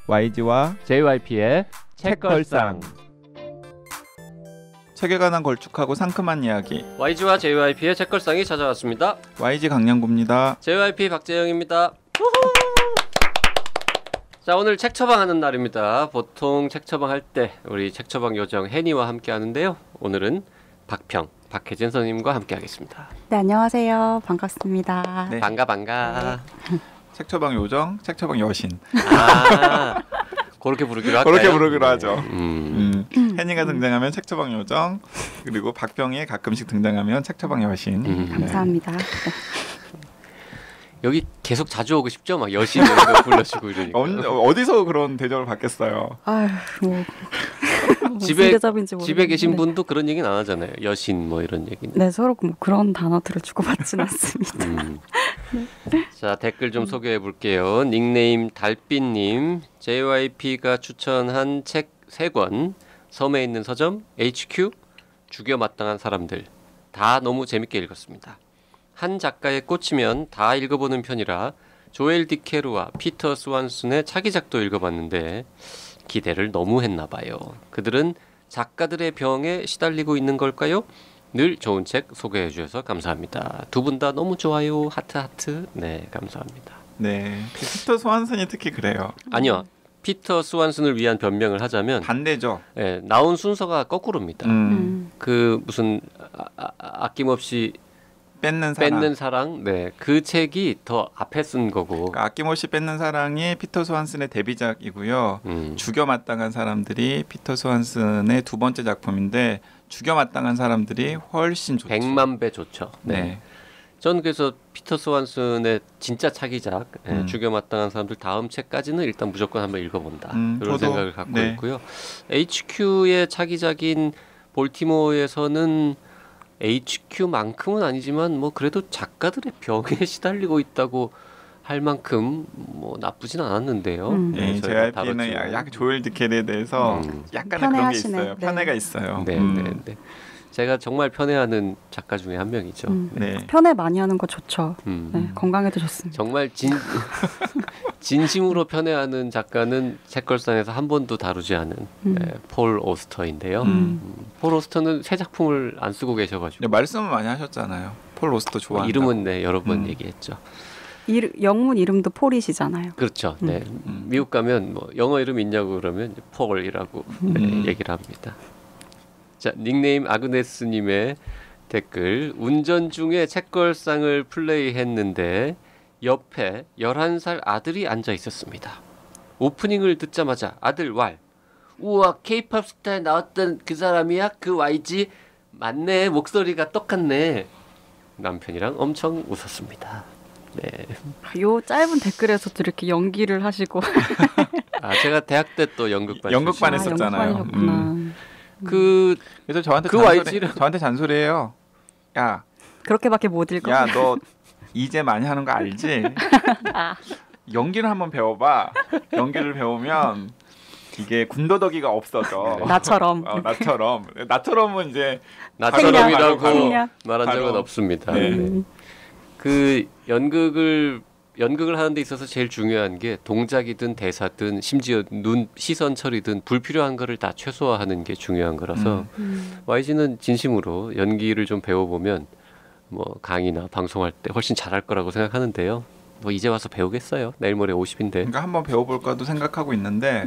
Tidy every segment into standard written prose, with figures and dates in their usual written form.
YG와 JYP의 책걸상. 책에 관한 걸쭉하고 상큼한 이야기. YG와 JYP의 책걸상이 찾아왔습니다. YG 강량구입니다. JYP 박재영입니다. 자, 오늘 책 처방하는 날입니다. 보통 책 처방할 때 우리 책 처방 요정 혜니와 함께 하는데요. 오늘은 박혜진 선생님과 함께 하겠습니다. 네, 안녕하세요. 반갑습니다. 네. 반가. 책 처방 요정, 책 처방 여신. 아, 그렇게 부르기로 할까요? 그렇게 부르기로 하죠. 혜니가 음. 등장하면 책 처방 요정, 그리고 박병희 가끔씩 등장하면 책 처방 여신. 감사합니다. 네. 여기 계속 자주 오고 싶죠? 막 여신 이런 거 불러주고 이러니까. 어디서 그런 대접을 받겠어요? 아휴, 뭐 집에 계신 분도 그런 얘기는 안 하잖아요. 여신 뭐 이런 얘기는. 네, 서로 뭐 그런 단어들을 주고받지는 않습니다. 자, 댓글 좀 소개해 볼게요. 닉네임 달빛님, JYP가 추천한 책 3권, 섬에 있는 서점, HQ, 죽여 마땅한 사람들, 다 너무 재밌게 읽었습니다. 한 작가에 꽂히면 다 읽어보는 편이라 조엘 디케루와 피터 스완슨의 차기작도 읽어봤는데 기대를 너무 했나 봐요. 그들은 작가들의 병에 시달리고 있는 걸까요? 늘 좋은 책 소개해 주셔서 감사합니다. 두 분 다 너무 좋아요. 하트. 네, 감사합니다. 네, 피터 스완슨이 특히 그래요. 아니요. 피터 스완슨을 위한 변명을 하자면 반대죠. 네, 나온 순서가 거꾸로입니다. 그 무슨 아낌없이 뺏는 사랑. 네, 그 책이 더 앞에 쓴 거고. 그러니까 아낌없이 뺏는 사랑이 피터 스완슨의 데뷔작이고요. 죽여 마땅한 사람들이 피터 스완슨의 두 번째 작품인데 죽여 마땅한 사람들이 훨씬 좋죠. 100만 배 좋죠. 네. 전 그래서 피터 스완슨의 진짜 차기작 죽여 마땅한 사람들 다음 책까지는 일단 무조건 한번 읽어본다. 그런 생각을 갖고 있고요. HQ의 차기작인 볼티모어에서는 HQ만큼은 아니지만 뭐 그래도 작가들의 병에 시달리고 있다고 할 만큼 뭐 나쁘진 않았는데요. 네, JYP는 약간 조엘 디켈에 대해서 약간의 그런 게 있어요. 편애가 있어요. 네. 제가 정말 편애하는 작가 중에 한 명이죠. 네. 편애 많이 하는 거 좋죠. 네, 건강에도 좋습니다. 정말 진심으로 편애하는 작가는 책걸상에서 한 번도 다루지 않은 폴 오스터인데요. 폴 오스터는 새 작품을 안 쓰고 계셔가지고. 말씀을 많이 하셨잖아요. 폴 오스터 좋아한다고. 이름은 여러 번 얘기했죠. 영문 이름도 폴이시잖아요. 그렇죠. 네. 미국 가면 뭐 영어 이름 있냐고 그러면 폴이라고 얘기를 합니다. 자, 닉네임 아그네스님의 댓글. 운전 중에 책걸상을 플레이했는데 옆에 11살 아들이 앉아 있었습니다. 오프닝을 듣자마자 아들 왈. 우와, K-팝 스타에 나왔던 그 사람이야? 그 YG? 맞네, 목소리가 똑같네. 남편이랑 엄청 웃었습니다. 네. 요 짧은 댓글에서도 이렇게 연기를 하시고. 제가 대학 때 또 연극반 했었잖아요. 그래서 저한테 잔소리해요. 야, 그렇게밖에 못 읽어. 야, 너 이제 많이 하는 거 알지? 연기를 한번 배워봐. 연기를 배우면 이게 군더더기가 없어져. 나처럼. 나처럼은 이제 나처럼이라고 말한 적은 없습니다. 네. 그 연극을 하는 데 있어서 제일 중요한 게 동작이든 대사든 심지어 시선 처리든 불필요한 거를 다 최소화하는 게 중요한 거라서 YG는 진심으로 연기를 좀 배워보면 뭐 강의나 방송할 때 훨씬 잘할 거라고 생각하는데요. 뭐 이제 와서 배우겠어요. 내일 모레 50인데. 그러니까 한번 배워볼까도 생각하고 있는데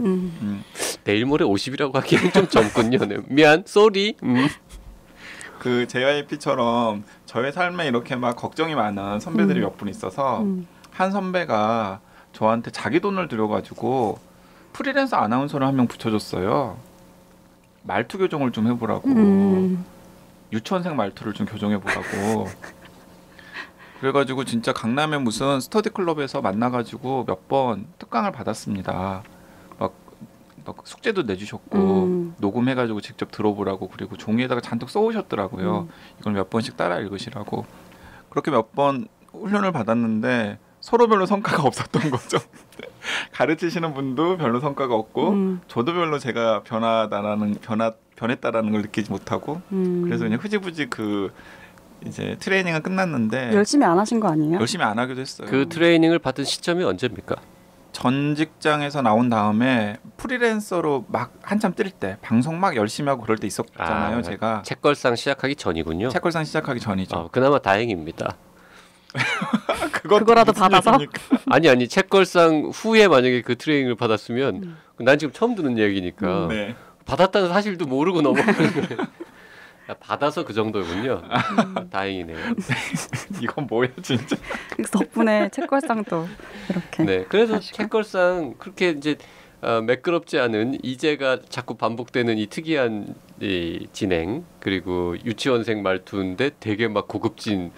내일 모레 50이라고 하기에는 좀 젊군요. 네. 미안, 쏘리. 그 JYP처럼 저의 삶에 이렇게 막 걱정이 많은 선배들이 몇 분 있어서 한 선배가 저한테 자기 돈을 들여가지고 프리랜서 아나운서를 한 명 붙여줬어요. 말투 교정을 좀 해보라고. 유치원생 말투를 좀 교정해보라고. 그래가지고 진짜 강남에 무슨 스터디 클럽에서 만나가지고 몇 번 특강을 받았습니다. 막 숙제도 내주셨고 녹음해가지고 직접 들어보라고. 그리고 종이에다가 잔뜩 써오셨더라고요. 이걸 몇 번씩 따라 읽으시라고. 그렇게 몇 번 훈련을 받았는데 서로 별로 성과가 없었던 거죠. 가르치시는 분도 별로 성과가 없고 저도 별로 제가 변했다라는 걸 느끼지 못하고 그래서 그냥 흐지부지 이제 트레이닝은 끝났는데 열심히 안 하신 거 아니에요? 열심히 안 하기도 했어요. 그 트레이닝을 받은 시점이 언제입니까? 전 직장에서 나온 다음에 프리랜서로 막 한참 뜰 때 방송 막 열심히 하고 그럴 때 있었잖아요. 제가 책걸상 시작하기 전이군요. 책걸상 시작하기 전이죠. 그나마 다행입니다. 그거라도 받아서? 아니 책걸상 후에 만약에 그 트레이닝을 받았으면 난 지금 처음 듣는 얘기니까 네. 받았다는 사실도 모르고 넘어가는 거예요. 받아서 그 정도군요. 다행이네요. 이건 뭐야 진짜. 그래서 덕분에 책걸상도 이렇게. 네, 그래서 하시고. 책걸상 그렇게 이제 매끄럽지 않은 이제가 자꾸 반복되는 이 특이한 이 진행 그리고 유치원생 말투인데 되게 막 고급진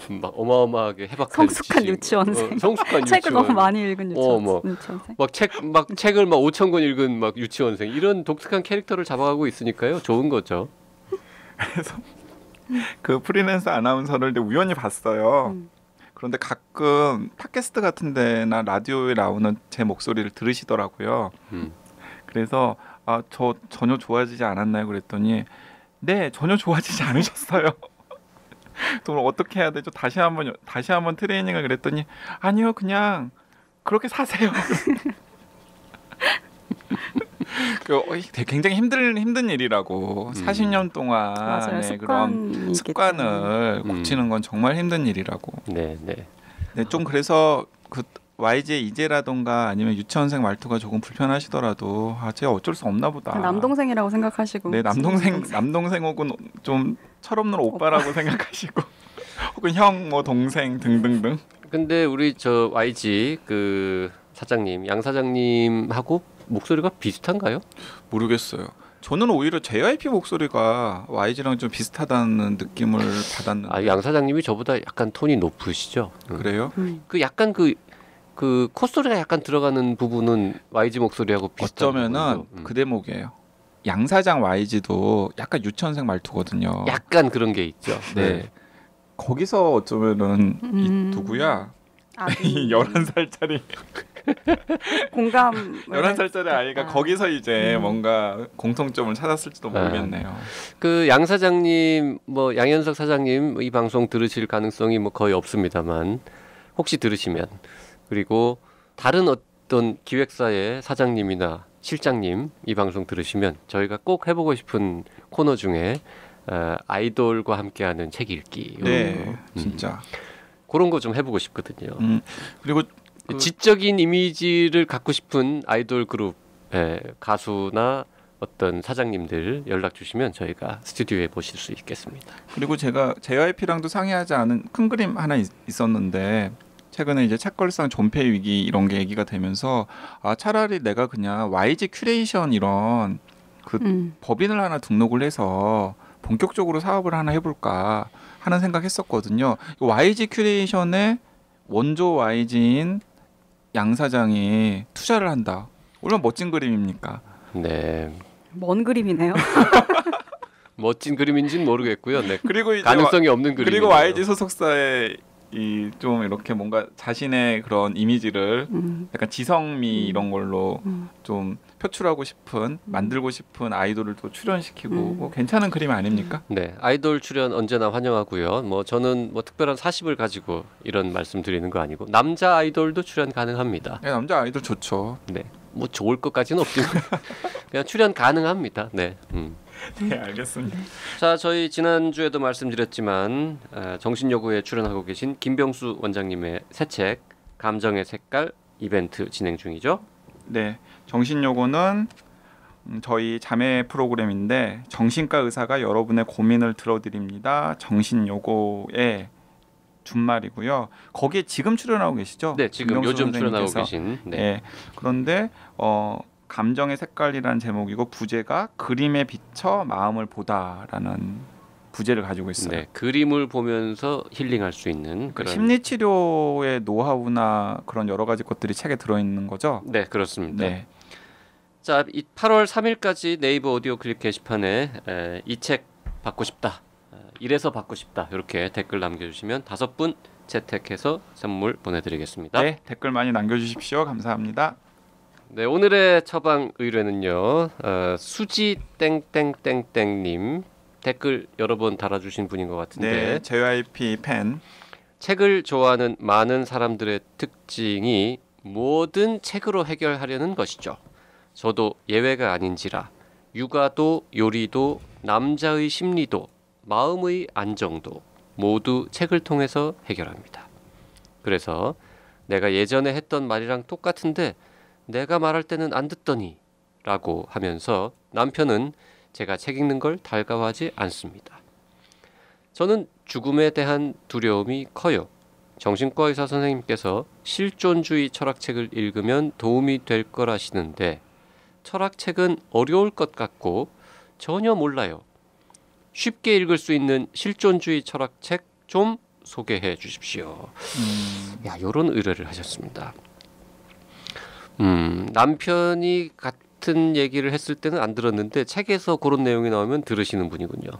막 어마어마하게 해박한 성숙한 지식. 유치원생. 성숙한 책을 유치원. 너무 많이 읽은 유치원생. 막 책을 막 5,000권 읽은 막 유치원생 이런 독특한 캐릭터를 잡아가고 있으니까요. 좋은 거죠. 그래서 그 프리랜서 아나운서를 우연히 봤어요. 그런데 가끔 팟캐스트 같은 데나 라디오에 나오는 제 목소리를 들으시더라고요. 그래서 저 전혀 좋아지지 않았나요? 그랬더니 네, 전혀 좋아지지 않으셨어요. 그럼 어떻게 해야 되죠? 다시 한번 트레이닝을 그랬더니 아니요, 그냥 그렇게 사세요. 굉장히 힘든 일이라고 40년 동안의 그런 습관을 고치는 건 정말 힘든 일이라고. 네. 네, 좀 그래서 그 YG의 이제라던가 아니면 유치원생 말투가 조금 불편하시더라도 제가 어쩔 수 없나 보다. 남동생이라고 생각하시고. 네, 남동생 혹은 좀 철없는 오빠라고 생각하시고 혹은 형, 뭐 동생 등등등. 근데 우리 저 YG 그 사장님, 양 사장님하고 목소리가 비슷한가요? 모르겠어요. 저는 오히려 JYP 목소리가 YG랑 좀 비슷하다는 느낌을 받았는데. 양 사장님이 저보다 약간 톤이 높으시죠? 그래요? 그 약간 그 콧소리가 약간 들어가는 부분은 YG 목소리하고 비슷한 어쩌면은 그 대목이에요. 양 사장 YG도 약간 유치원생 말투거든요. 약간 그런 게 있죠. 네. 거기서 어쩌면은 이 누구야? 11살짜리 공감 11살짜리 아이가 거기서 이제 뭔가 공통점을 찾았을지도 모르겠네요. 그 양 사장님 뭐 양현석 사장님 이 방송 들으실 가능성이 뭐 거의 없습니다만 혹시 들으시면 그리고 다른 어떤 기획사의 사장님이나 실장님 이 방송 들으시면 저희가 꼭 해보고 싶은 코너 중에 아이돌과 함께하는 책 읽기. 네, 진짜 그런 거 좀 해보고 싶거든요. 그리고 지적인 이미지를 갖고 싶은 아이돌 그룹 가수나 어떤 사장님들 연락 주시면 저희가 스튜디오에 모실 수 있겠습니다. 그리고 제가 JYP랑도 상의하지 않은 큰 그림 하나 있었는데 최근에 이제 책걸상 존폐 위기 이런 게 얘기가 되면서 차라리 내가 그냥 YG 큐레이션 이런 그 법인을 하나 등록을 해서 본격적으로 사업을 하나 해볼까 하는 생각했었거든요. YG 큐레이션의 원조 YG인 양 사장이 투자를 한다. 얼마나 멋진 그림입니까? 네. 먼 그림이네요. 멋진 그림인지는 모르겠고요. 네. 그리고 이제 가능성이 없는 그림. 그리고 YG 소속사의 이 좀 이렇게 뭔가 자신의 그런 이미지를 약간 지성미 이런 걸로 좀 표출하고 싶은 만들고 싶은 아이돌을 또 출연시키고 뭐 괜찮은 그림 아닙니까? 네, 아이돌 출연 언제나 환영하고요. 뭐 저는 뭐 특별한 사십을 가지고 이런 말씀 드리는 거 아니고 남자 아이돌도 출연 가능합니다. 네, 남자 아이돌 좋죠. 네, 뭐 좋을 것까지는 없지만 그냥 출연 가능합니다. 네. 네, 알겠습니다. 자, 저희 지난주에도 말씀드렸지만 정신여고에 출연하고 계신 김병수 원장님의 새 책 감정의 색깔 이벤트 진행 중이죠. 네, 정신요고는 저희 자매 프로그램인데 정신과 의사가 여러분의 고민을 들어드립니다. 정신요고의 준말이고요. 거기에 지금 출연하고 계시죠? 네, 지금 요즘 출연하고 계신. 네. 네, 그런데 감정의 색깔이라는 제목이고 부제가 그림에 비춰 마음을 보다라는 부제를 가지고 있어요. 네, 그림을 보면서 힐링할 수 있는 그런 심리 치료의 노하우나 그런 여러 가지 것들이 책에 들어 있는 거죠. 네, 그렇습니다. 네. 자, 8월 3일까지 네이버 오디오 클립 게시판에 이 책 받고 싶다, 이래서 받고 싶다 이렇게 댓글 남겨주시면 5분 채택해서 선물 보내드리겠습니다. 네, 댓글 많이 남겨주십시오. 감사합니다. 네, 오늘의 처방 의뢰는요. 수지 땡땡땡땡님 댓글 여러 번 달아주신 분인 것 같은데 네, JYP 팬. 책을 좋아하는 많은 사람들의 특징이 뭐든 책으로 해결하려는 것이죠. 저도 예외가 아닌지라 육아도 요리도 남자의 심리도 마음의 안정도 모두 책을 통해서 해결합니다. 그래서 내가 예전에 했던 말이랑 똑같은데 내가 말할 때는 안 듣더니 라고 하면서 남편은 제가 책 읽는 걸 달가워하지 않습니다. 저는 죽음에 대한 두려움이 커요. 정신과 의사 선생님께서 실존주의 철학책을 읽으면 도움이 될 거라시는데 철학책은 어려울 것 같고 전혀 몰라요. 쉽게 읽을 수 있는 실존주의 철학책 좀 소개해 주십시오. 야, 이런 의뢰를 하셨습니다. 남편이 같은 얘기를 했을 때는 안 들었는데 책에서 그런 내용이 나오면 들으시는 분이군요.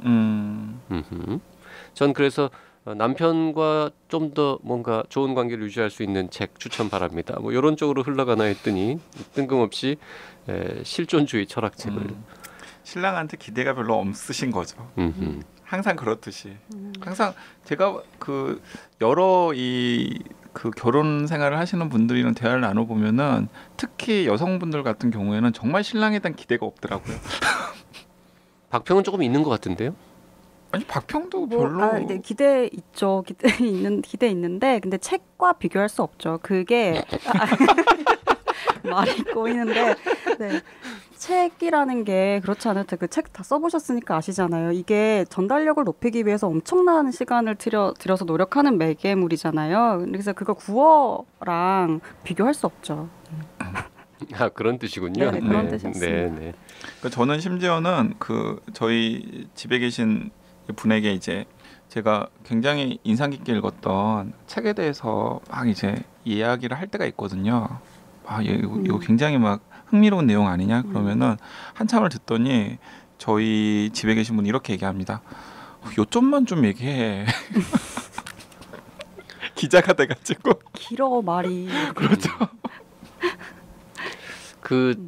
전 그래서 남편과 좀 더 뭔가 좋은 관계를 유지할 수 있는 책 추천 바랍니다. 뭐 이런 쪽으로 흘러가나 했더니 뜬금없이 실존주의 철학책을 신랑한테 기대가 별로 없으신 거죠. 항상 그렇듯이 항상 제가 그 여러 그 결혼 생활을 하시는 분들이랑 대화를 나눠보면은 특히 여성분들 같은 경우에는 정말 신랑에 대한 기대가 없더라고요. 박평은 조금 있는 것 같은데요? 아니 박평도 별로. 네, 기대 있죠. 기대 있는데 근데 책과 비교할 수 없죠. 그게 말이 꼬이는데 네. 책이라는 게 그렇지 않을 때 그 책 다 써보셨으니까 아시잖아요. 이게 전달력을 높이기 위해서 엄청난 시간을 들여서 노력하는 매개물이잖아요. 그래서 그거 구어랑 비교할 수 없죠. 아, 그런 뜻이군요. 네, 그런 뜻이었습니다. 그러니까 저는 심지어는 그 저희 집에 계신 분에게 이제 제가 굉장히 인상 깊게 읽었던 책에 대해서 막 이제 이야기를 할 때가 있거든요. 아, 이거 굉장히 막 흥미로운 내용 아니냐? 그러면은 한참을 듣더니 저희 집에 계신 분이 이렇게 얘기합니다. 요점만 좀 얘기해. 기자가 돼가지고. 길어 말이. 그렇죠.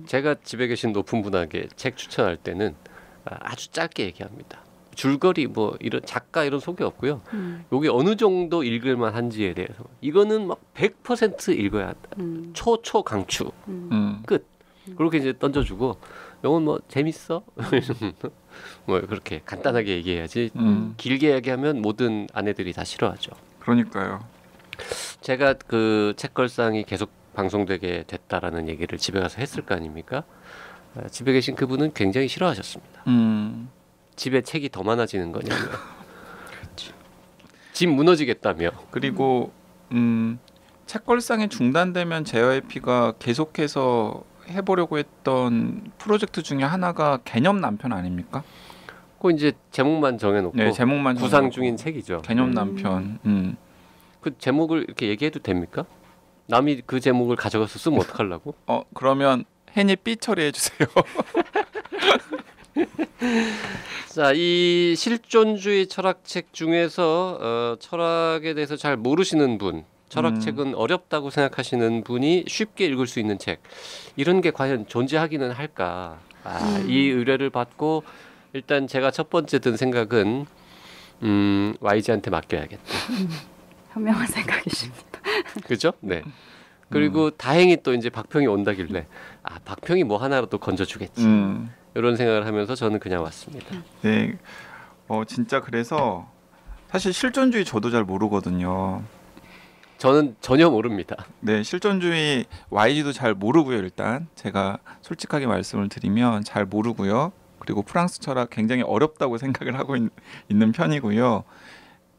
제가 집에 계신 높은 분에게 책 추천할 때는 아주 짧게 얘기합니다. 줄거리 뭐 이런 작가 이런 소개 없고요. 여기 어느 정도 읽을만 한지에 대해서 이거는 막 100% 읽어야 한다. 초 강추 끝. 그렇게 이제 던져주고 이건 뭐 재밌어? 뭐 그렇게 간단하게 얘기해야지. 길게 얘기하면 모든 아내들이 다 싫어하죠. 그러니까요. 제가 그 책걸상이 계속 방송되게 됐다라는 얘기를 집에 가서 했을 거 아닙니까? 집에 계신 그분은 굉장히 싫어하셨습니다. 집에 책이 더 많아지는 거냐며. 집 무너지겠다며. 그리고 책걸상이 중단되면 JYP가 계속해서 해보려고 했던 프로젝트 중에 하나가 개념 남편 아닙니까? 그 이제 제목만 정해놓고 네, 제목만 구상 정해놓고. 중인 책이죠. 개념 남편. 그 제목을 이렇게 얘기해도 됩니까? 남이 그 제목을 가져가서 쓰면 어떡하려고? 그러면 혜니 삐 처리해 주세요. 자, 이 실존주의 철학책 중에서 철학에 대해서 잘 모르시는 분, 철학책은 어렵다고 생각하시는 분이 쉽게 읽을 수 있는 책, 이런 게 과연 존재하기는 할까? 이 의뢰를 받고 일단 제가 첫 번째 든 생각은 YG한테 맡겨야겠다. 현명한 생각이십니다. 그죠? 네. 그리고 다행히 또 이제 박평이 온다길래 박평이 뭐 하나라도 건져주겠지. 이런 생각을 하면서 저는 그냥 왔습니다. 네, 진짜 그래서 사실 실존주의 저도 잘 모르거든요. 저는 전혀 모릅니다. 네, 실존주의 YG도 잘 모르고요. 일단 제가 솔직하게 말씀을 드리면 잘 모르고요. 그리고 프랑스 철학 굉장히 어렵다고 생각을 하고 있는 편이고요.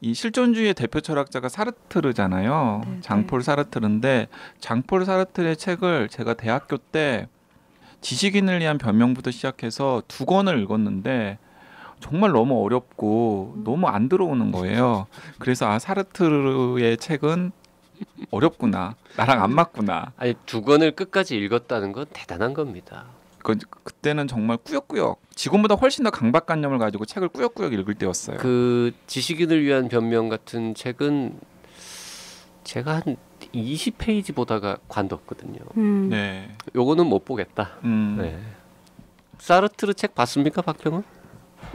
이 실존주의의 대표 철학자가 사르트르잖아요. 네, 장폴 사르트르인데 장폴 사르트르의 책을 제가 대학교 때 지식인을 위한 변명부터 시작해서 2권을 읽었는데 정말 너무 어렵고 너무 안 들어오는 거예요. 그래서 사르트르의 책은 어렵구나. 나랑 안 맞구나. 아니 2권을 끝까지 읽었다는 건 대단한 겁니다. 그때는 정말 꾸역꾸역 지금보다 훨씬 더 강박관념을 가지고 책을 꾸역꾸역 읽을 때였어요. 그 지식인을 위한 변명 같은 책은 제가 한 20페이지 보다가 관뒀거든요. 네. 요거는 못 보겠다. 네. 사르트르 책 봤습니까, 박평은?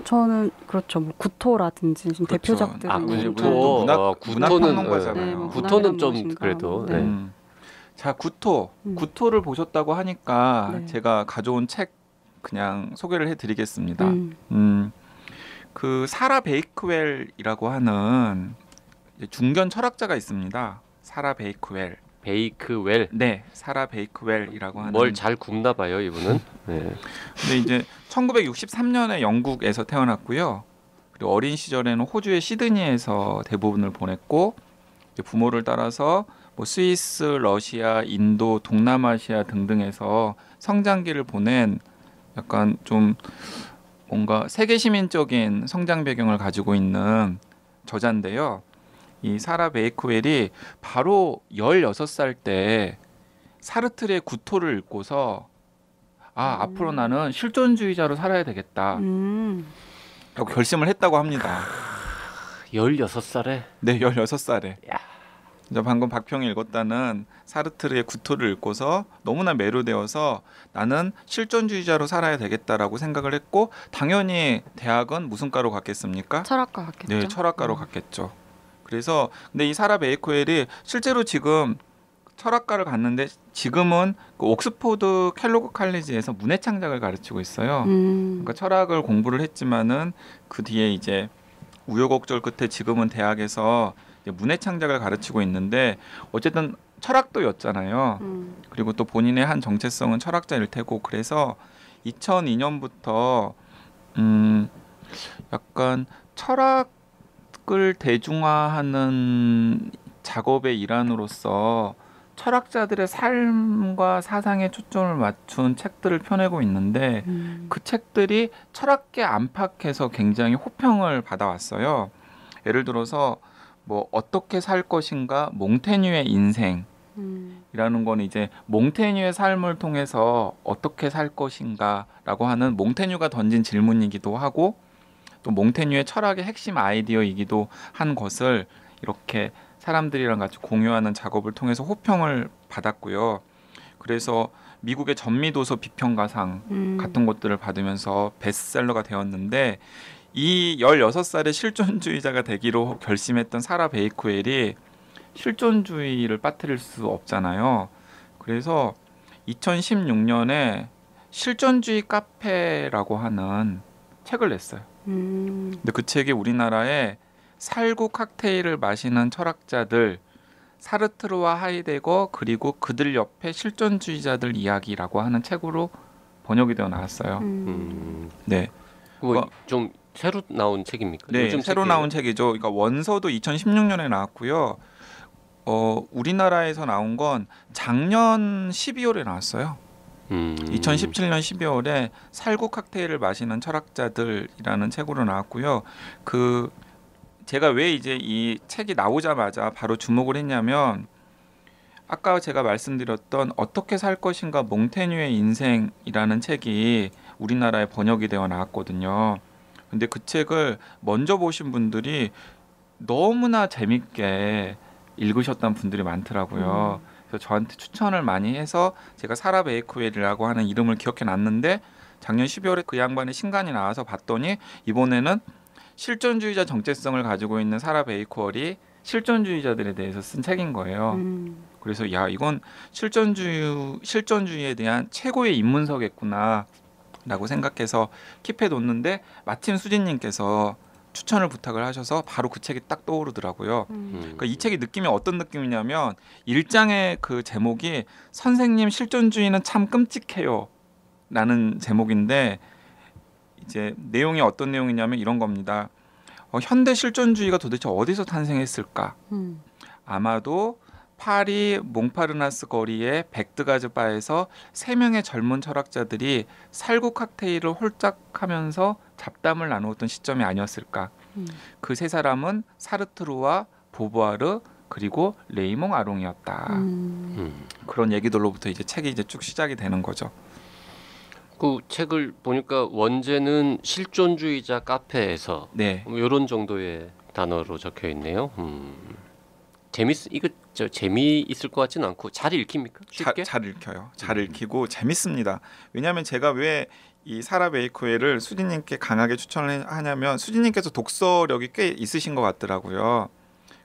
저는 그렇죠. 뭐 구토라든지 좀 그렇죠. 대표작들. 구토. 문학평론가잖아요. 구토는 좀 그래도. 네. 자, 구토를 보셨다고 하니까 네. 제가 가져온 책 그냥 소개를 해드리겠습니다. 그 사라 베이크웰이라고 하는 이제 중견 철학자가 있습니다. 사라 베이크웰. 베이크웰. 네, 사라 베이크웰이라고 하는. 뭘 잘 굽나 봐요, 이분은. 네. 근데 이제 1963년에 영국에서 태어났고요. 그리고 어린 시절에는 호주의 시드니에서 대부분을 보냈고 이제 부모를 따라서 뭐 스위스, 러시아, 인도, 동남아시아 등등에서 성장기를 보낸 약간 좀 뭔가 세계 시민적인 성장 배경을 가지고 있는 저자인데요. 이 사라 베이크웰이 바로 16살 때 사르트르의 구토를 읽고서 앞으로 나는 실존주의자로 살아야 되겠다 라고 결심을 했다고 합니다. 16살에? 네, 16살에. 야. 이제 방금 박평이 읽었다는 사르트르의 구토를 읽고서 너무나 매료되어서 나는 실존주의자로 살아야 되겠다라고 생각을 했고 당연히 대학은 무슨 과로 갔겠습니까? 철학과 같겠죠. 네, 철학과로 갔겠죠. 그래서 근데 이 사라 베이크웰이 실제로 지금 철학과를 갔는데 지금은 그 옥스포드 켈로그 칼리지에서 문해창작을 가르치고 있어요. 그러니까 철학을 공부를 했지만은 그 뒤에 이제 우여곡절 끝에 지금은 대학에서 이제 문해창작을 가르치고 있는데 어쨌든 철학도였잖아요. 그리고 또 본인의 한 정체성은 철학자일 테고 그래서 2002년부터 약간 철학을 대중화하는 작업의 일환으로서 철학자들의 삶과 사상에 초점을 맞춘 책들을 펴내고 있는데 그 책들이 철학계 안팎에서 굉장히 호평을 받아왔어요. 예를 들어서 뭐 어떻게 살 것인가 몽테뉴의 인생이라는 건 이제 몽테뉴의 삶을 통해서 어떻게 살 것인가라고 하는 몽테뉴가 던진 질문이기도 하고 또 몽테뉴의 철학의 핵심 아이디어이기도 한 것을 이렇게 사람들이랑 같이 공유하는 작업을 통해서 호평을 받았고요. 그래서 미국의 전미도서 비평가상 같은 것들을 받으면서 베스트셀러가 되었는데 이 16살의 실존주의자가 되기로 결심했던 사라 베이크웰이 실존주의를 빠뜨릴 수 없잖아요. 그래서 2016년에 실존주의 카페라고 하는 책을 냈어요. 근데 그 책이 우리나라에 살구 칵테일을 마시는 철학자들 사르트르와 하이데거 그리고 그들 옆에 실존주의자들 이야기라고 하는 책으로 번역이 되어 나왔어요. 네. 뭐 좀 새로 나온 책입니까? 네, 요즘 새로 책이에요? 나온 책이죠. 그러니까 원서도 2016년에 나왔고요. 우리나라에서 나온 건 작년 12월에 나왔어요. 2017년 12월에 살구 칵테일을 마시는 철학자들이라는 책으로 나왔고요. 제가 왜 이제 이 책이 나오자마자 바로 주목을 했냐면 아까 제가 말씀드렸던 어떻게 살 것인가 몽테뉴의 인생이라는 책이 우리나라에 번역이 되어 나왔거든요. 근데 그 책을 먼저 보신 분들이 너무나 재밌게 읽으셨던 분들이 많더라고요. 그래서 저한테 추천을 많이 해서 제가 사라 베이크웰이라고 하는 이름을 기억해 놨는데 작년 12월에 그 양반의 신간이 나와서 봤더니 이번에는 실존주의자 정체성을 가지고 있는 사라 베이크웰이 실존주의자들에 대해서 쓴 책인 거예요. 그래서 야 이건 실존주의에 대한 최고의 입문서겠구나 라고 생각해서 킵해 놓는데 마침 수진님께서 추천을 부탁을 하셔서 바로 그 책이 딱 떠오르더라고요. 그러니까 이 책의 느낌이 어떤 느낌이냐면 1장의 그 제목이 선생님 실존주의는 참 끔찍해요 라는 제목인데 이제 내용이 어떤 내용이냐면 이런 겁니다. 현대 실존주의가 도대체 어디서 탄생했을까? 아마도 파리 몽파르나스 거리의 백드가즈 바에서 3명의 젊은 철학자들이 살구 칵테일을 홀짝하면서 잡담을 나누었던 시점이 아니었을까? 그 세 사람은 사르트르와 보부아르 그리고 레이몽 아롱이었다. 그런 얘기들로부터 이제 책이 이제 쭉 시작이 되는 거죠. 그 책을 보니까 원제는 실존주의자 카페에서 네. 이런 정도의 단어로 적혀 있네요. 재미있을 것 같지는 않고 잘 읽힙니까? 쉽게? 잘 읽혀요. 잘 읽히고 재밌습니다. 왜냐하면 제가 왜 이 사라 베이크웰을 수진님께 강하게 추천을 하냐면 수진님께서 독서력이 꽤 있으신 것 같더라고요.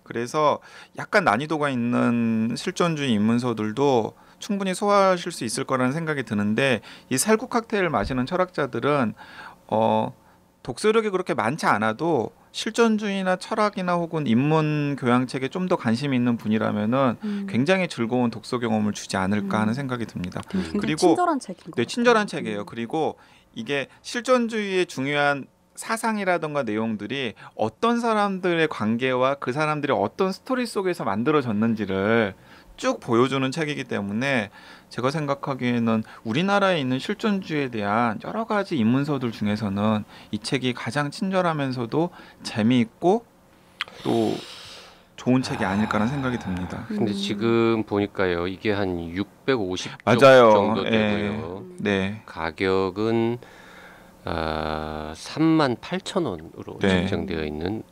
그래서 약간 난이도가 있는 실존주의 입문서들도 충분히 소화하실 수 있을 거라는 생각이 드는데 이 살구 칵테일을 마시는 철학자들은 독서력이 그렇게 많지 않아도 실존주의나 철학이나 혹은 인문 교양책에 좀 더 관심이 있는 분이라면은 굉장히 즐거운 독서 경험을 주지 않을까 하는 생각이 듭니다. 굉장히 친절한 책인 것 네, 같아요. 친절한 책이에요. 그리고 이게 실존주의의 중요한 사상이라던가 내용들이 어떤 사람들의 관계와 그 사람들이 어떤 스토리 속에서 만들어졌는지를 쭉 보여주는 책이기 때문에 제가 생각하기에는 우리나라에 있는 실존주의에 대한 여러 가지 입문서들 중에서는 이 책이 가장 친절하면서도 재미있고 또 좋은 책이 아닐까라는 생각이 듭니다. 근데 지금 보니까요, 이게 한 650쪽 맞아요. 정도 되고요. 네. 가격은 38,000원으로 네. 책정되어 있는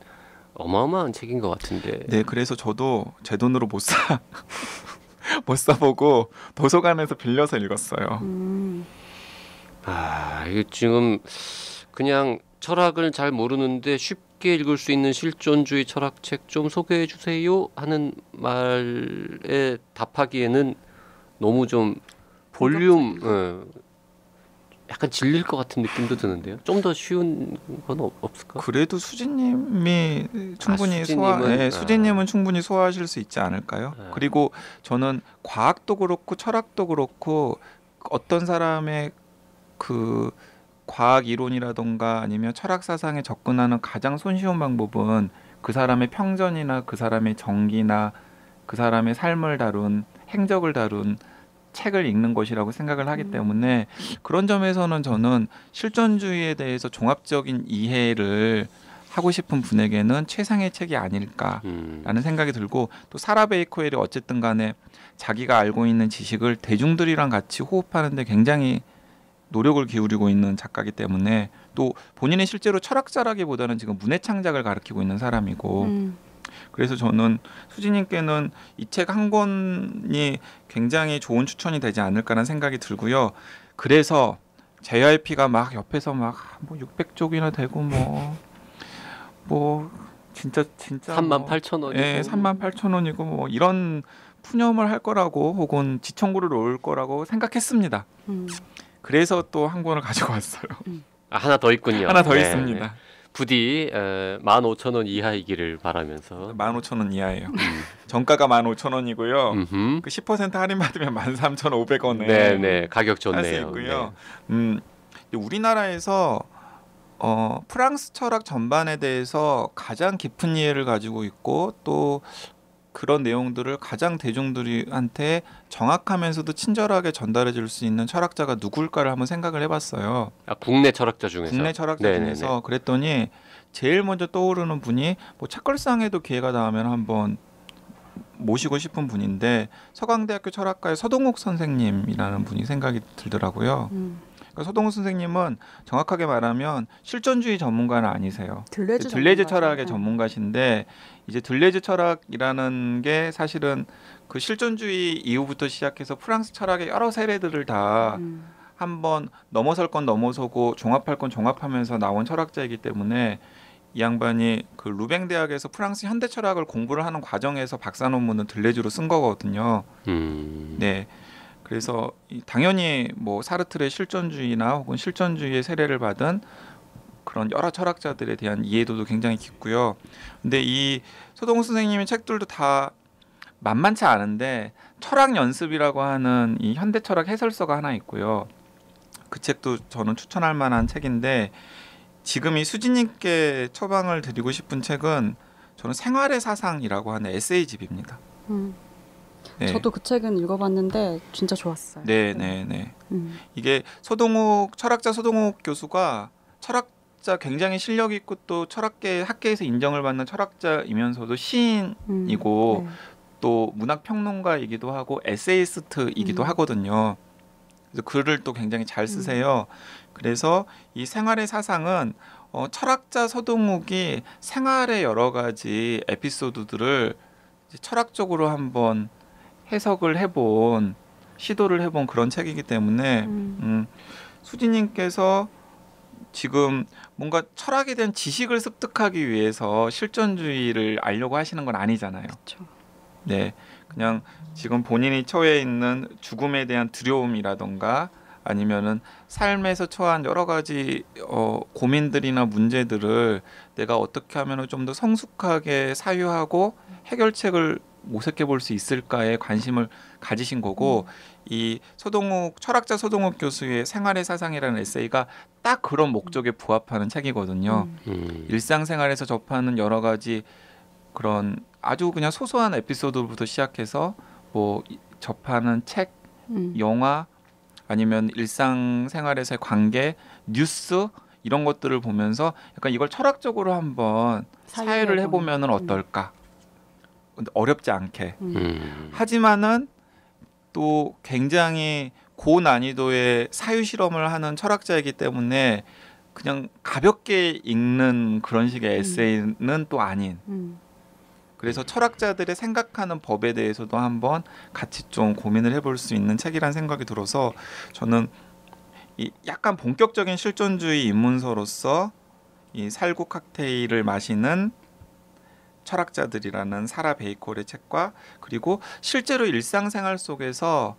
어마어마한 책인 것 같은데. 네, 그래서 저도 제 돈으로 못 사보고 도서관에서 빌려서 읽었어요. 이게 지금 그냥 철학을 잘 모르는데 쉽게 읽을 수 있는 실존주의 철학책 좀 소개해 주세요 하는 말에 답하기에는 너무 좀 볼륨, 약간 질릴 것 같은 느낌도 드는데요. 좀 더 쉬운 건 없을까? 그래도 수진님이 충분히 수진님은, 수진님은 충분히 소화하실 수 있지 않을까요? 그리고 저는 과학도 그렇고 철학도 그렇고 어떤 사람의 그 과학 이론이라던가 아니면 철학 사상에 접근하는 가장 손쉬운 방법은 그 사람의 평전이나 그 사람의 정기나 그 사람의 삶을 다룬 행적을 다룬 책을 읽는 것이라고 생각을 하기 때문에 그런 점에서는 저는 실존주의에 대해서 종합적인 이해를 하고 싶은 분에게는 최상의 책이 아닐까라는 생각이 들고 또 사라 베이커웰이 어쨌든 간에 자기가 알고 있는 지식을 대중들이랑 같이 호흡하는 데 굉장히 노력을 기울이고 있는 작가이기 때문에 또 본인이 실제로 철학자라기보다는 지금 문해 창작을 가르치고 있는 사람이고 그래서 저는 수진님께는 이 책 한 권이 굉장히 좋은 추천이 되지 않을까라는 생각이 들고요. 그래서 JYP가 막 옆에서 막 뭐 600쪽이나 되고 뭐 진짜 38,000원이고 예, 38,000원이고 뭐 이런 푸념을 할 거라고 혹은 지청구를 놓을 거라고 생각했습니다. 그래서 또 한 권을 가지고 왔어요. 하나 더 있군요. 하나 더 네, 있습니다. 네. 부디 15,000원 이하이기를 바라면서 15,000원 이하예요. 정가가 15,000원이고요. 그 10% 할인 받으면 13,500원에 네네 가격 좋네요. 할 수 있고요. 우리나라에서 프랑스 철학 전반에 대해서 가장 깊은 이해를 가지고 있고 또 그런 내용들을 가장 대중들한테 정확하면서도 친절하게 전달해 줄 수 있는 철학자가 누굴까를 한번 생각을 해봤어요. 국내 철학자 중에서. 국내 철학자 중에서 그랬더니 제일 먼저 떠오르는 분이 뭐 책걸상에도 기회가 닿으면 한번 모시고 싶은 분인데 서강대학교 철학과의 서동욱 선생님이라는 분이 생각이 들더라고요. 그러니까 서동욱 선생님은 정확하게 말하면 실존주의 전문가는 아니세요. 들레즈 철학의 전문가신데 이제 들레즈 철학이라는 게 사실은 그 실존주의 이후부터 시작해서 프랑스 철학의 여러 세례들을 다 한번 넘어설 건 넘어서고 종합할 건 종합하면서 나온 철학자이기 때문에 이 양반이 그 루뱅 대학에서 프랑스 현대 철학을 공부를 하는 과정에서 박사 논문은 들레즈로 쓴 거거든요. 네. 그래서 당연히 뭐 사르트르의 실존주의나 혹은 실존주의의 세례를 받은 그런 여러 철학자들에 대한 이해도도 굉장히 깊고요. 근데 이 서동욱 선생님의 책들도 다 만만치 않은데 철학 연습이라고 하는 이 현대 철학 해설서가 하나 있고요. 그 책도 저는 추천할 만한 책인데 지금 이 수진님께 처방을 드리고 싶은 책은 저는 생활의 사상이라고 하는 에세이집입니다. 네. 저도 그 책은 읽어봤는데 진짜 좋았어요. 네. 이게 철학자 서동욱 교수가 철학자 굉장히 실력 있고 또 철학계 학계에서 인정을 받는 철학자이면서도 시인이고 또 문학 평론가이기도 하고 에세이스트이기도 하거든요. 그래서 글을 또 굉장히 잘 쓰세요. 그래서 이 생활의 사상은 철학자 서동욱이 생활의 여러 가지 에피소드들을 철학적으로 한번 해석을 시도를 해본 그런 책이기 때문에 수진님께서 지금 뭔가 철학에 대한 지식을 습득하기 위해서 실존주의를 알려고 하시는 건 아니잖아요. 그렇죠. 네, 그냥 지금 본인이 처해 있는 죽음에 대한 두려움이라던가 아니면은 삶에서 처한 여러 가지 고민들이나 문제들을 내가 어떻게 하면 좀 더 성숙하게 사유하고 해결책을 모색해 볼 수 있을까에 관심을 가지신 거고 이 철학자 소동욱 교수의 생활의 사상이라는 에세이가 딱 그런 목적에 부합하는 책이거든요. 일상생활에서 접하는 여러 가지 그런 아주 그냥 소소한 에피소드부터 시작해서 뭐 접하는 책, 영화 아니면 일상생활에서의 관계, 뉴스 이런 것들을 보면서 약간 이걸 철학적으로 한번 사유를 해보면은 어떨까? 근데 어렵지 않게. 하지만은 또 굉장히 고난이도의 사유 실험을 하는 철학자이기 때문에 그냥 가볍게 읽는 그런 식의 에세이는 또 아닌. 그래서 철학자들의 생각하는 법에 대해서도 한번 같이 좀 고민을 해볼 수 있는 책이라는 생각이 들어서 저는 이 약간 본격적인 실존주의 입문서로서 이 살구 칵테일을 마시는 철학자들이라는 사라 베이콜의 책과 그리고 실제로 일상생활 속에서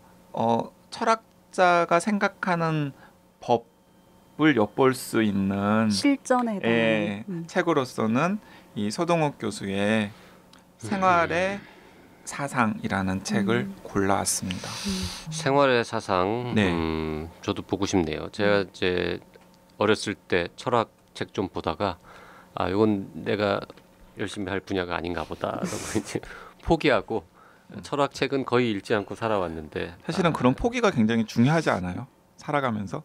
철학자가 생각하는 법을 엿볼 수 있는 실전에 대한 책으로서는 이 서동욱 교수의 생활의 사상이라는 책을 골라왔습니다. 생활의 사상, 네. 저도 보고 싶네요. 제가 이제 어렸을 때 철학 책 좀 보다가 이건 내가 열심히 할 분야가 아닌가 보다. 이제 포기하고 철학 책은 거의 읽지 않고 살아왔는데 사실은 그런 포기가 굉장히 중요하지 않아요? 살아가면서?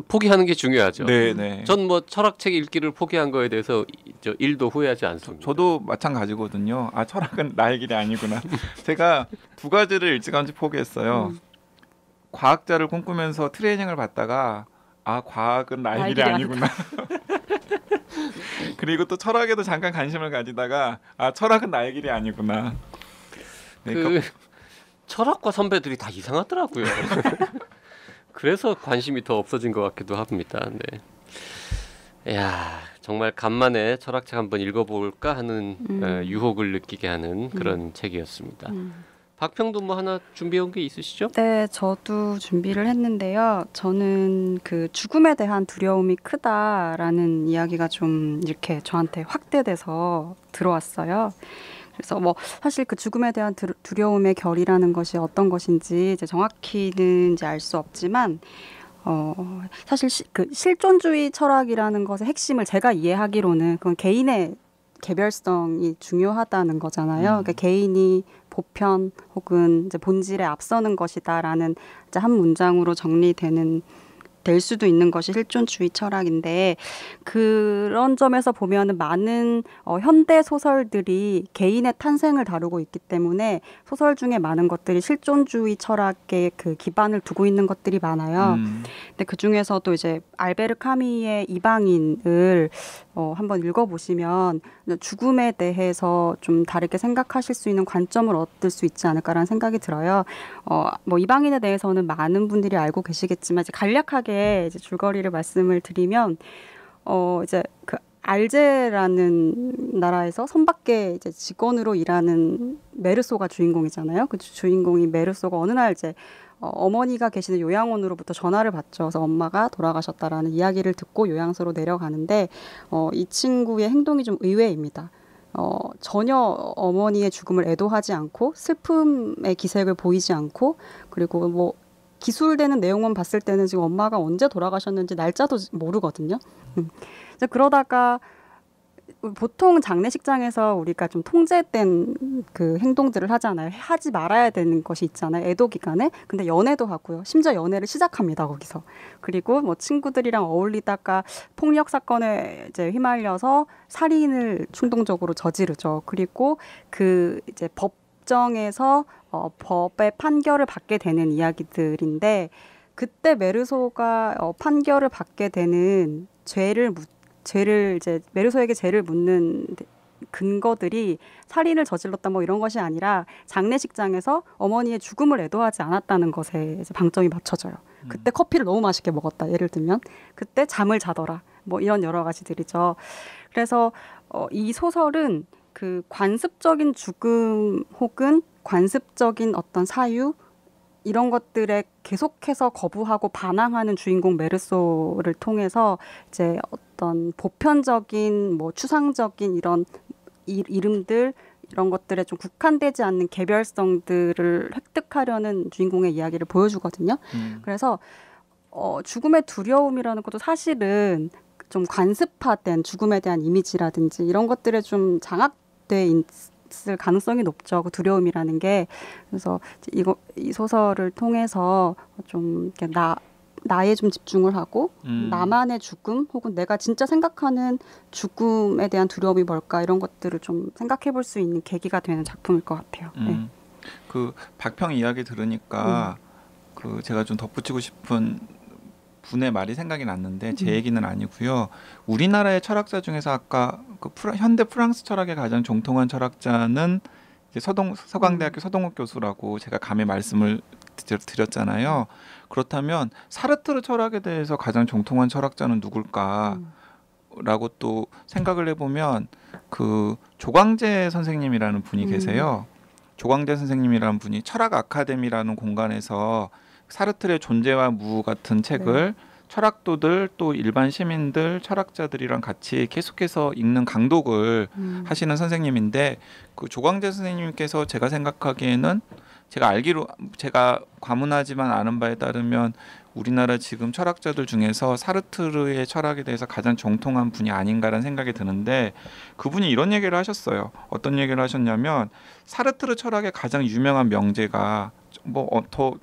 포기하는 게 중요하죠. 네네. 전 뭐 철학책 읽기를 포기한 거에 대해서 저 일도 후회하지 않습니다. 저도 마찬가지거든요. 철학은 나의 길이 아니구나. 제가 두 가지를 일찌감치 포기했어요. 과학자를 꿈꾸면서 트레이닝을 받다가 과학은 나의 길이 아니구나. 그리고 또 철학에도 잠깐 관심을 가지다가 철학은 나의 길이 아니구나. 철학과 선배들이 다 이상하더라고요. 그래서 관심이 더 없어진 것 같기도 합니다. 네. 야, 정말 간만에 철학책 한번 읽어볼까 하는 유혹을 느끼게 하는 그런 책이었습니다. 박평도 뭐 하나 준비해온 게 있으시죠? 네, 저도 준비를 했는데요. 저는 그 죽음에 대한 두려움이 크다라는 이야기가 좀 이렇게 저한테 확대돼서 들어왔어요. 그래서 뭐 사실 그 죽음에 대한 두려움의 결이라는 것이 어떤 것인지 이제 정확히는 이제 알 수 없지만 사실 그 실존주의 철학이라는 것의 핵심을 제가 이해하기로는 그건 개인의 개별성이 중요하다는 거잖아요. 그러니까 개인이 보편 혹은 이제 본질에 앞서는 것이다라는 이제 한 문장으로 될 수도 있는 것이 실존주의 철학인데 그런 점에서 보면은 많은 현대 소설들이 개인의 탄생을 다루고 있기 때문에 소설 중에 많은 것들이 실존주의 철학의 그 기반을 두고 있는 것들이 많아요. 근데 그 중에서도 이제 알베르 카미의 이방인을 한번 읽어보시면 죽음에 대해서 좀 다르게 생각하실 수 있는 관점을 얻을 수 있지 않을까라는 생각이 들어요. 뭐 이방인에 대해서는 많은 분들이 알고 계시겠지만 이제 간략하게 이제 줄거리를 말씀을 드리면 이제 그 알제라는 나라에서 선밖에 이제 직원으로 일하는 메르소가 주인공이잖아요. 그 주인공이 메르소가 어느 날 이제 어머니가 계시는 요양원으로부터 전화를 받죠. 그래서 엄마가 돌아가셨다라는 이야기를 듣고 요양소로 내려가는데 이 친구의 행동이 좀 의외입니다. 전혀 어머니의 죽음을 애도하지 않고 슬픔의 기색을 보이지 않고 그리고 뭐 기술되는 내용만 봤을 때는 지금 엄마가 언제 돌아가셨는지 날짜도 모르거든요. 그러다가 보통 장례식장에서 우리가 좀 통제된 그 행동들을 하잖아요. 하지 말아야 되는 것이 있잖아요. 애도 기간에. 근데 연애도 하고요. 심지어 연애를 시작합니다. 거기서. 그리고 뭐 친구들이랑 어울리다가 폭력 사건에 이제 휘말려서 살인을 충동적으로 저지르죠. 그리고 그 이제 법정에서 법의 판결을 받게 되는 이야기들인데 그때 메르소가 판결을 받게 되는 죄를 이제 메르소에게 죄를 묻는 근거들이 살인을 저질렀다 뭐 이런 것이 아니라 장례식장에서 어머니의 죽음을 애도하지 않았다는 것에 이제 방점이 맞춰져요. 그때 커피를 너무 맛있게 먹었다. 예를 들면 그때 잠을 자더라. 뭐 이런 여러 가지들이죠. 그래서 이 소설은 그 관습적인 죽음 혹은 관습적인 어떤 사유 이런 것들에 계속해서 거부하고 반항하는 주인공 메르소를 통해서 이제 어떤 보편적인 뭐 추상적인 이런 이름들 이런 것들에 좀 국한되지 않는 개별성들을 획득하려는 주인공의 이야기를 보여주거든요. 그래서 죽음의 두려움이라는 것도 사실은 좀 관습화된 죽음에 대한 이미지라든지 이런 것들에 좀 장악돼 있을 가능성이 높죠. 그 두려움이라는 게. 그래서 이 소설을 통해서 좀 이렇게 나에 좀 집중을 하고 나만의 죽음 혹은 내가 진짜 생각하는 죽음에 대한 두려움이 뭘까 이런 것들을 좀 생각해 볼 수 있는 계기가 되는 작품일 것 같아요. 네. 그 박평 이야기 들으니까 그 제가 좀 덧붙이고 싶은 분의 말이 생각이 났는데 제 얘기는 아니고요. 우리나라의 철학자 중에서 아까 그 현대 프랑스 철학의 가장 정통한 철학자는 이제 서강대학교 서동욱 교수라고 제가 감히 말씀을 드렸잖아요. 그렇다면 사르트르 철학에 대해서 가장 정통한 철학자는 누굴까라고 또 생각을 해보면 그 조광재 선생님이라는 분이 계세요. 조광재 선생님이라는 분이 철학 아카데미라는 공간에서 사르트르의 존재와 무 같은 책을 철학도들 또 일반 시민들 철학자들이랑 같이 계속해서 읽는 강독을 하시는 선생님인데 그 조광재 선생님께서 제가 생각하기에는 제가 과문하지만 아는 바에 따르면 우리나라 지금 철학자들 중에서 사르트르의 철학에 대해서 가장 정통한 분이 아닌가라는 생각이 드는데 그분이 이런 얘기를 하셨어요. 어떤 얘기를 하셨냐면 사르트르 철학의 가장 유명한 명제가 더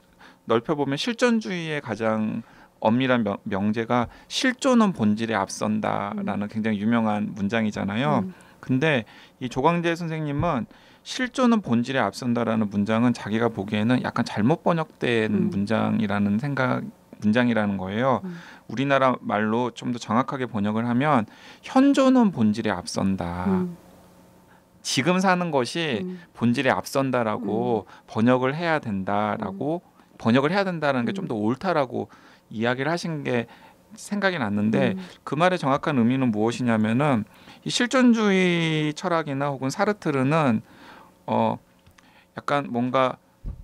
넓혀보면 실존주의의 가장 엄밀한 명제가 실존은 본질에 앞선다라는 굉장히 유명한 문장이잖아요. 근데 이 조광재 선생님은 실존은 본질에 앞선다라는 문장은 자기가 보기에는 약간 잘못 번역된 문장이라는 거예요. 우리나라 말로 좀 더 정확하게 번역을 하면 현존은 본질에 앞선다. 지금 사는 것이 본질에 앞선다라고 번역을 해야 된다라고 번역을 해야 된다는 게 좀 더 옳다라고 이야기를 하신 게 생각이 났는데 그 말의 정확한 의미는 무엇이냐면은 이 실존주의 철학이나 혹은 사르트르는 약간 뭔가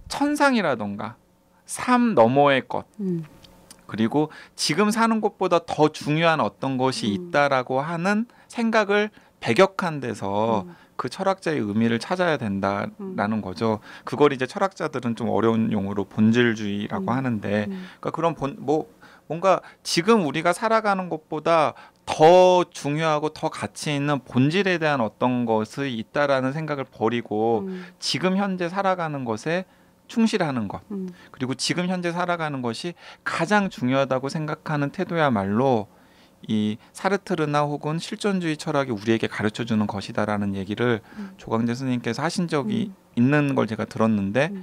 천상이라던가 삶 너머의 것 그리고 지금 사는 것보다 더 중요한 어떤 것이 있다라고 하는 생각을 배격한 데서 그 철학자의 의미를 찾아야 된다라는 거죠. 그걸 이제 철학자들은 좀 어려운 용어로 본질주의라고 하는데, 그러니까 그런 뭔가 지금 우리가 살아가는 것보다 더 중요하고 더 가치 있는 본질에 대한 어떤 것이 있다라는 생각을 버리고 지금 현재 살아가는 것에 충실하는 것, 그리고 지금 현재 살아가는 것이 가장 중요하다고 생각하는 태도야말로 이 사르트르나 혹은 실존주의 철학이 우리에게 가르쳐주는 것이다라는 얘기를 조광재 선생님께서 하신 적이 있는 걸 제가 들었는데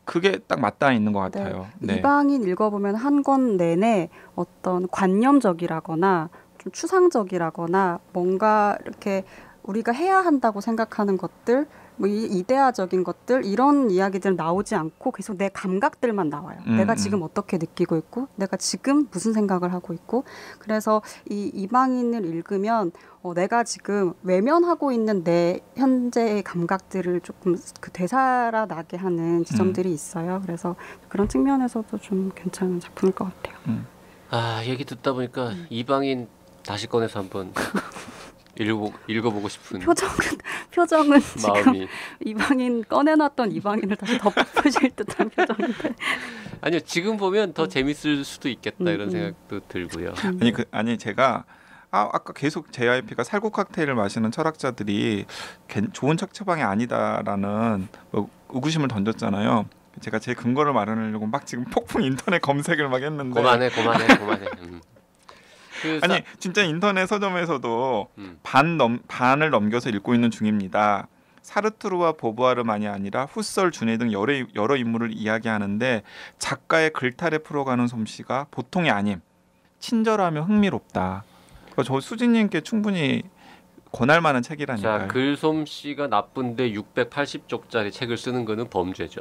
그게 딱 맞닿아 있는 것 같아요. 네. 이방인 읽어보면 한 권 내내 어떤 관념적이라거나 좀 추상적이라거나 뭔가 이렇게 우리가 해야 한다고 생각하는 것들 뭐 이데아적인 것들 이런 이야기들 나오지 않고 계속 내 감각들만 나와요. 내가 지금 어떻게 느끼고 있고 내가 지금 무슨 생각을 하고 있고 그래서 이 이방인을 읽으면 내가 지금 외면하고 있는 내 현재의 감각들을 조금 그 되살아 나게 하는 지점들이 있어요. 그래서 그런 측면에서도 좀 괜찮은 작품일 것 같아요. 아 얘기 듣다 보니까 이방인 다시 꺼내서 한번 읽어보고 싶은 표정은 마음이. 지금 이방인 꺼내놨던 이방인을 다시 덮으실 듯한 표정인데 아니요 지금 보면 더 재밌을 수도 있겠다 이런 생각도 들고요. 아니 제가 아까 계속 JYP가 살구 칵테일을 마시는 철학자들이 좋은 책 처방이 아니다라는 의구심을 던졌잖아요. 제가 제 근거를 마련하려고 막 지금 폭풍 인터넷 검색을 막 했는데 그만해. 아니 진짜 인터넷 서점에서도 반을 넘겨서 읽고 있는 중입니다. 사르트르와 보부아르만이 아니라 후설, 주네 등 여러 인물을 이야기하는데 작가의 글탈에 풀어가는 솜씨가 보통이 아님. 친절하며 흥미롭다. 그러니까 저 수진님께 충분히 권할 만한 책이라니까요. 자, 글솜씨가 나쁜데 680쪽짜리 책을 쓰는 거는 범죄죠.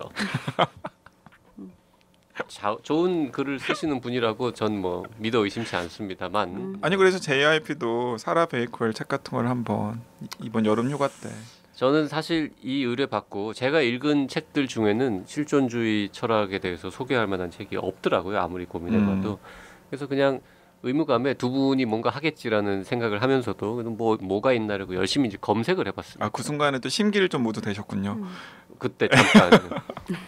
좋은 글을 쓰시는 분이라고 전 뭐 믿어 의심치 않습니다만 아니 그래서 JYP도 사라 베이커웰 책 같은 걸 한번 이번 여름 휴가 때 저는 사실 이 의뢰 받고 제가 읽은 책들 중에는 실존주의 철학에 대해서 소개할 만한 책이 없더라고요. 아무리 고민해봐도. 그래서 그냥 의무감에 두 분이 뭔가 하겠지라는 생각을 하면서도 뭐가 있나라고 열심히 이제 검색을 해봤습니다. 아 그 순간에 또 심기를 좀 모두 되셨군요. 그때 잠깐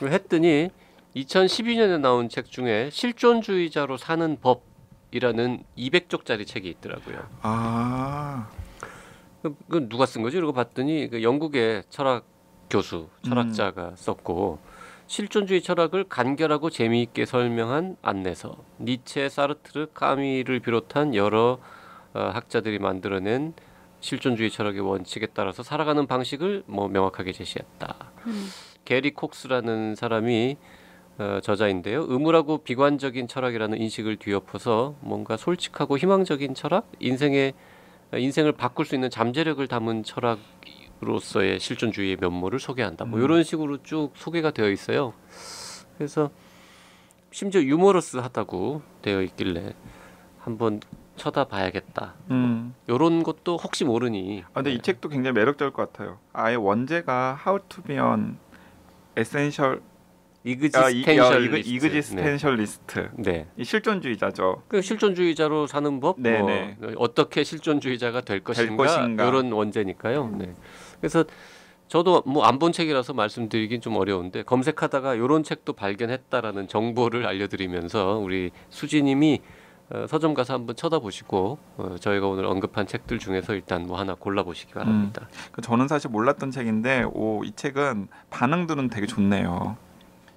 했더니 2012년에 나온 책 중에 실존주의자로 사는 법이라는 200쪽짜리 책이 있더라고요. 아, 그 누가 쓴 거지? 이러고 봤더니 그 영국의 철학 교수, 철학자가 썼고 실존주의 철학을 간결하고 재미있게 설명한 안내서, 니체, 사르트르, 카미를 비롯한 여러 학자들이 만들어낸 실존주의 철학의 원칙에 따라서 살아가는 방식을 뭐 명확하게 제시했다. 게리 콕스라는 사람이 저자인데요. 의무라고 비관적인 철학이라는 인식을 뒤엎어서 뭔가 솔직하고 희망적인 철학, 인생을 바꿀 수 있는 잠재력을 담은 철학으로서의 실존주의의 면모를 소개한다. 뭐 이런 식으로 쭉 소개가 되어 있어요. 그래서 심지어 유머러스하다고 되어 있길래 한번 쳐다봐야겠다. 이런 것도 혹시 모르니. 아, 근데 이 책도 굉장히 매력적일 것 같아요. 아예 원제가 How to be an essential 이그지스텐셜리스트. 네. 이 실존주의자죠. 그 실존주의자로 사는 법, 네네. 어떻게 실존주의자가 될 것인가 이런 원제니까요. 네. 그래서 저도 뭐 안 본 책이라서 말씀드리긴 좀 어려운데 검색하다가 이런 책도 발견했다라는 정보를 알려드리면서 우리 수지님이 서점 가서 한번 쳐다보시고 저희가 오늘 언급한 책들 중에서 일단 뭐 하나 골라보시기 바랍니다. 저는 사실 몰랐던 책인데 이 책은 반응들은 되게 좋네요.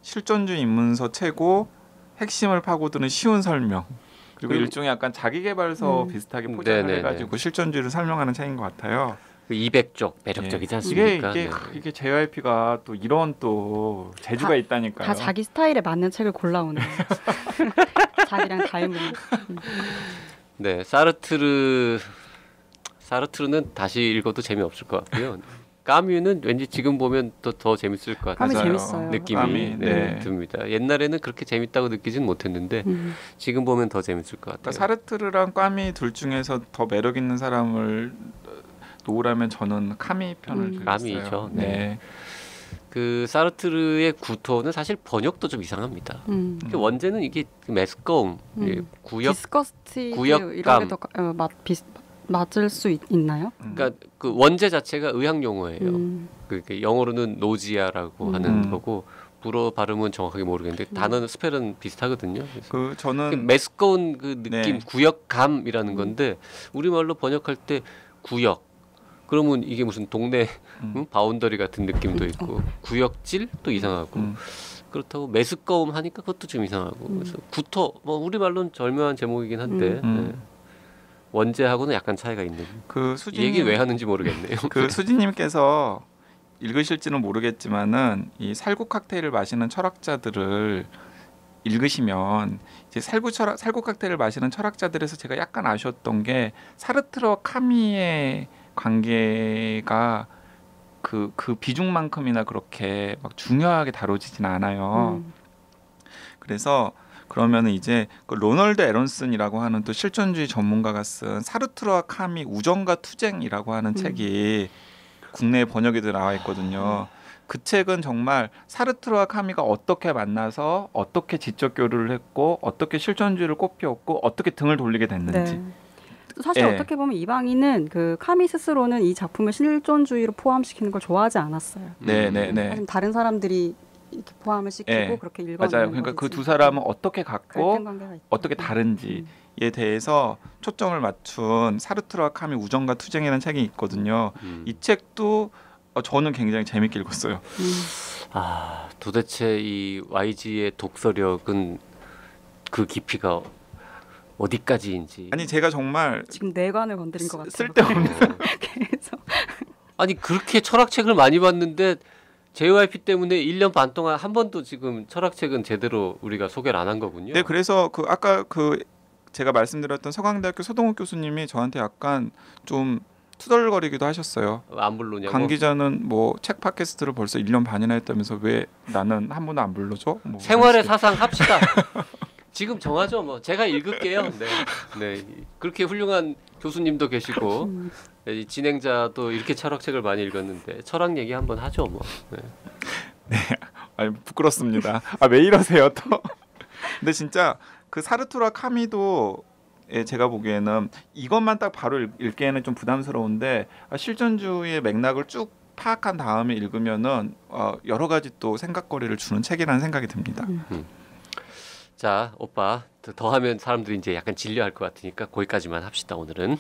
실존주의 입문서 최고, 핵심을 파고드는 쉬운 설명. 그리고 일종의 약간 자기계발서 비슷하게 포장을 해가지고 실존주의를 설명하는 책인 것 같아요. 200쪽 매력적이지 않습니까? 이게 JYP가 또 이런 또 재주가 있다니까요. 다 자기 스타일에 맞는 책을 골라오네요. 자기랑 닮은. 네, 사르트르는 다시 읽어도 재미없을 것 같고요. 까뮤는 왠지 지금 보면 더 재밌을 것 같아요. 까뮤 재밌어요. 느낌이 듭니다. 옛날에는 그렇게 재밌다고 느끼진 못했는데 지금 보면 더 재밌을 것 같아요. 그러니까 사르트르랑 까미 둘 중에서 더 매력 있는 사람을 놓으라면 저는 카미 편을 들었어요. 까미죠. 네. 그 사르트르의 구토는 사실 번역도 좀 이상합니다. 원제는 이게 메스꺼움, 구역감, 맞을 수 있나요? 그러니까 그 원제 자체가 의학 용어예요. 그 영어로는 노지아라고 하는 거고 불어 발음은 정확하게 모르겠는데 단어는 스펠은 비슷하거든요. 그 저는 메스꺼운 그 느낌, 구역감이라는 건데 우리말로 번역할 때 구역. 그러면 이게 무슨 동네 바운더리 같은 느낌도 있고 구역질도 이상하고 그렇다고 메스꺼움 하니까 그것도 좀 이상하고 그래서 구토 뭐 우리말로는 절묘한 제목이긴 한데 원제하고는 약간 차이가 있는. 이 얘기 왜 하는지 모르겠네요. 그 수지님께서 읽으실지는 모르겠지만은 이 살구 칵테일을 마시는 철학자들을 읽으시면 이제 살구 칵테일을 마시는 철학자들에서 제가 약간 아쉬웠던 게 사르트르와 카미의 관계가 그 비중만큼이나 그렇게 막 중요하게 다뤄지진 않아요. 그래서 그러면은 이제 그 로널드 에런슨이라고 하는 또 실존주의 전문가가 쓴 사르트르와 카미 우정과 투쟁이라고 하는 책이 국내에 번역이 나와 있거든요. 그 책은 정말 사르트르와 카미가 어떻게 만나서 어떻게 지적 교류를 했고 어떻게 실존주의를 꽃피웠고 어떻게 등을 돌리게 됐는지. 네. 사실 어떻게 보면 이방인은 그 카미 스스로는 이 작품을 실존주의로 포함시키는 걸 좋아하지 않았어요. 네네네. 다른 사람들이 이렇게 포함을 시키고 그렇게 읽어내는 맞아요. 그러니까 그 두 사람은 어떻게 같고 어떻게 다른지에 대해서 초점을 맞춘 사르트르와 카미 우정과 투쟁이라는 책이 있거든요. 이 책도 저는 굉장히 재밌게 읽었어요. 도대체 이 YG의 독서력은 그 깊이가 어디까지인지. 아니 제가 정말 지금 내관을 건드린 것 같아요. 쓸데없는 그래서 아니 그렇게 철학책을 많이 봤는데 JYP 때문에 1년 반 동안 한 번도 지금 철학책은 제대로 우리가 소개를 안 한 거군요. 네, 그래서 아까 제가 말씀드렸던 서강대학교 서동욱 교수님이 저한테 약간 좀 투덜거리기도 하셨어요. 안 부르냐고. 강 기자는 뭐 책 팟캐스트를 벌써 1년 반이나 했다면서 왜 나는 한 번도 안 불러줘? 뭐 생활의 사상 합시다. 지금 정하죠. 뭐 제가 읽을게요. 네, 네. 그렇게 훌륭한 교수님도 계시고 이 진행자도 이렇게 철학책을 많이 읽었는데 철학 얘기 한번 하죠. 뭐. 네. 아니, 부끄럽습니다. 왜 이러세요 또? 근데 진짜 그 사르투르와 카미도 제가 보기에는 이것만 딱 바로 읽기에는 좀 부담스러운데 실존주의의 맥락을 쭉 파악한 다음에 읽으면은 여러 가지 또 생각거리를 주는 책이라는 생각이 듭니다. 자, 오빠 더 하면 사람들이 이제 약간 질려할 것 같으니까 거기까지만 합시다. 오늘은.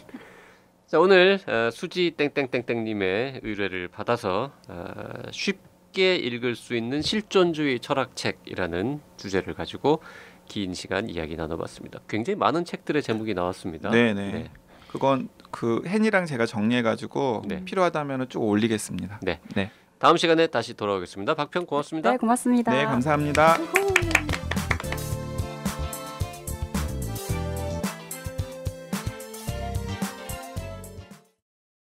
자, 오늘 수지 땡땡땡땡님의 의뢰를 받아서 쉽게 읽을 수 있는 실존주의 철학책이라는 주제를 가지고 긴 시간 이야기 나눠봤습니다. 굉장히 많은 책들의 제목이 나왔습니다. 네네. 네. 그건 그 헨이랑 제가 정리해가지고 네. 필요하다면 쭉 올리겠습니다. 네. 네. 다음 시간에 다시 돌아오겠습니다. 박평 고맙습니다. 네, 고맙습니다. 네, 감사합니다. 우후.